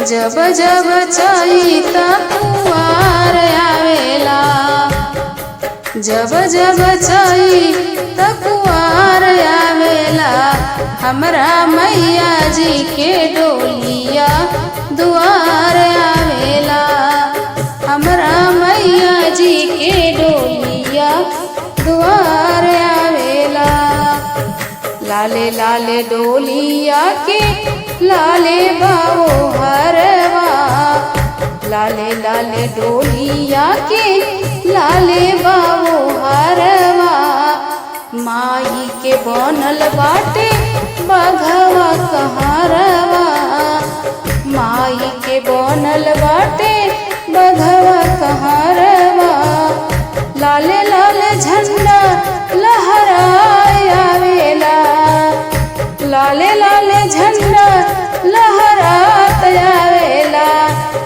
जब जब चैत कुवार आवेला, जब जब चैत कुवार आवेला, हमरा मैया जी के डोलिया दुआर आवेला, हमरा मैया जी के डोलिया दुआर आवेला। लाले लाले डोलिया के लाले बाबो हरवा, लाले लाले डोलिया के लाले बाबो हरवा, माई के बनल बाटे बघवा कहरवा, माई के बनल बाटे बघवा कहरवा। लाले लाले झंडा लहराए आवेला, लाले लाले झंडा लहरात आवेला,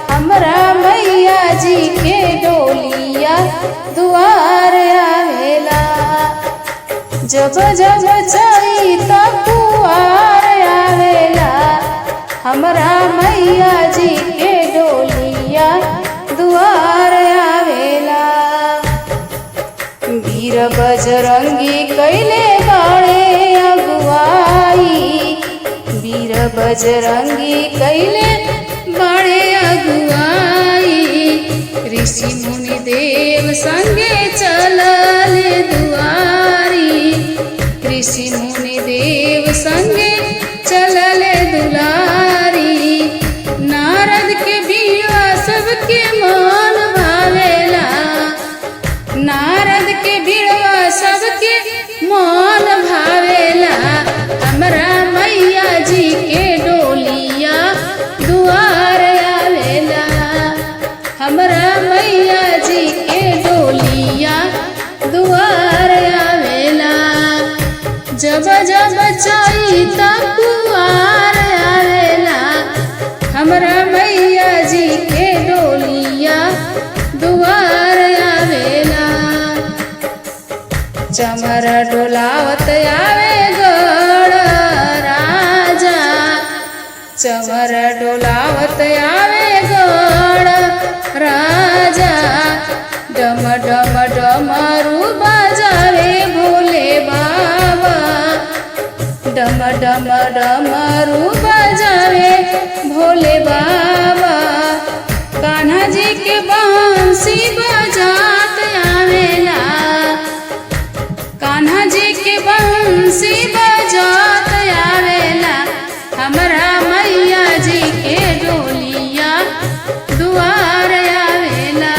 हमरा मैया जी के डोलिया दुआर आवेला। जब जब चैत कुवार आवेला, हमरा मैया जी के डोलिया दुआर आवेला। वीर बजरंगी कैले बाड़े अगुवाई, वीर बजरंगी कैले बाड़े अगुवाई, ऋषि मुनि देव संगे चलले दुआरी, ऋषि मुनि देव संगे चलले दुलारी। नारद के बीड़ा सबके मान भावेला, नारद के बीड़वा सबके मान भावेला, हमरा मैया जी के डोलिया दुआर आवेला, हमरा मैया जी के डोलिया दुआर आवेला। जब जब चैत कुवार आवेला, हमरा मैया जी के डोलिया दुआर आवेला। चमर डोलावत आवे गड़ राजा, चमर डोलावत आवे गड़ राजा, डम डम डमरू बजावे भोले बाबा, डम डम डमरू बजावे भोले बाबा। कान्हा जी के बांसी बजात आवेला, कान्हा जी के बांसी बजात आवेला, हमरा मैया जी के डोलिया दुआर आवेला,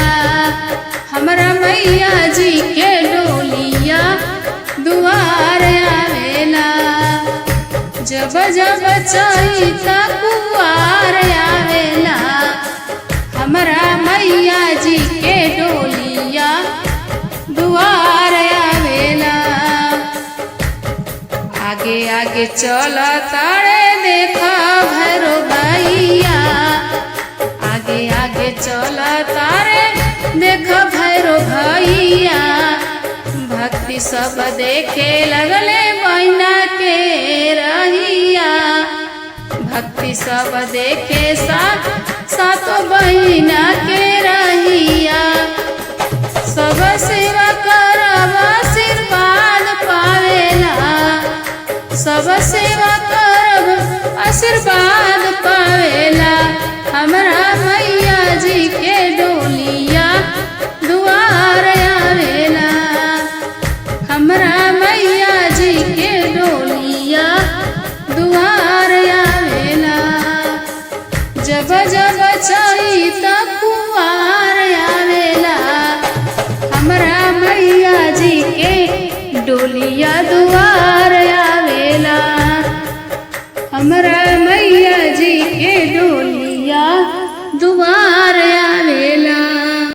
हमरा मैया जी के डोलिया दुआर आवेला। जब जब चैत कुवार आवेला, हमरा मैया जी के डोलिया दुआर आवेला। आगे आगे चला तारे देखा भैरो भैया, आगे आगे चला तारे देखा भैरो भैया, भक्ति सब देखे लगले बहिना के रहिया, भक्ति सब देखे सातो बहिना के रहिया। सब सेवा करब आशीर्वाद पावेला, सब सेवा करब आशीर्वाद पावेला, हमरा मैया जी के डोलिया दुआर आवेला, हमरा मैया जी के डोलिया दुआर आवेला। जब जब चैत